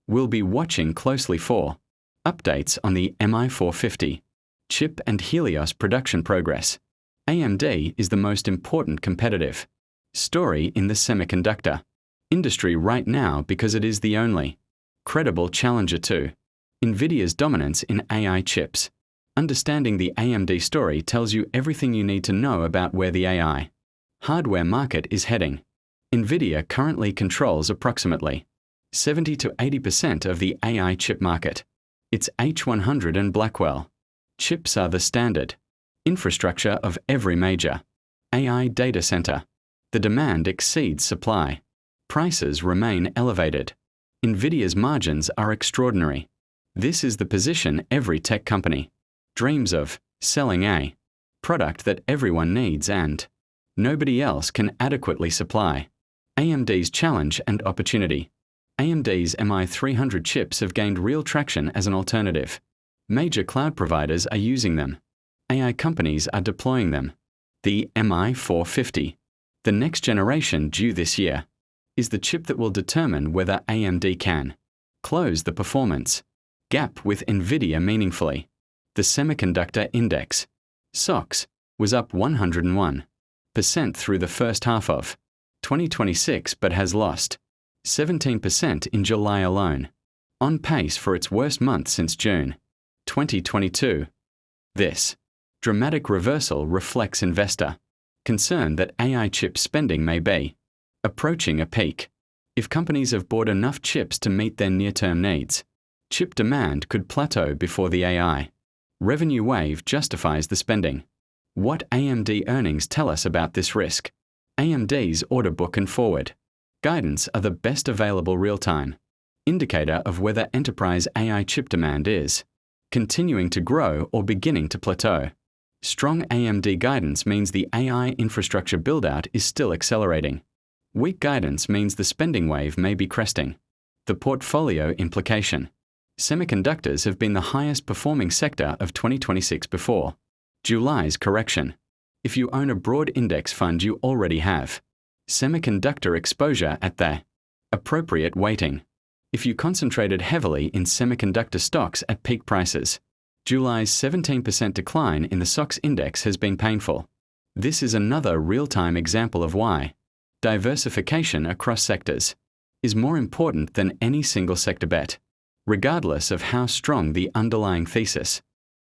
We'll be watching closely for updates on the MI450, chip and Helios production progress. AMD is the most important competitive story in the semiconductor industry right now because it is the only credible challenger to NVIDIA's dominance in AI chips. Understanding the AMD story tells you everything you need to know about where the AI hardware market is heading. NVIDIA currently controls approximately 70 to 80% of the AI chip market. Its H100 and Blackwell chips are the standard infrastructure of every major AI data center. The demand exceeds supply. Prices remain elevated. NVIDIA's margins are extraordinary. This is the position every tech company dreams of, selling a product that everyone needs and nobody else can adequately supply. AMD's challenge and opportunity. AMD's MI300 chips have gained real traction as an alternative. Major cloud providers are using them. AI companies are deploying them. The MI450, the next generation due this year, is the chip that will determine whether AMD can close the performance gap with NVIDIA meaningfully. The Semiconductor Index, SOX, was up 101% through the first half of 2026 but has lost 17% in July alone, on pace for its worst month since June 2022. This dramatic reversal reflects investor concern that AI chip spending may be approaching a peak. If companies have bought enough chips to meet their near-term needs, chip demand could plateau before the AI revenue wave justifies the spending. What AMD earnings tell us about this risk? AMD's order book and forward guidance are the best available real-time indicator of whether enterprise AI chip demand is continuing to grow or beginning to plateau. Strong AMD guidance means the AI infrastructure build-out is still accelerating. Weak guidance means the spending wave may be cresting. The portfolio implication. Semiconductors have been the highest performing sector of 2026 before July's correction. If you own a broad index fund, you already have semiconductor exposure at the appropriate weighting. If you concentrated heavily in semiconductor stocks at peak prices, July's 17% decline in the SOX index has been painful. This is another real-time example of why diversification across sectors is more important than any single sector bet, regardless of how strong the underlying thesis.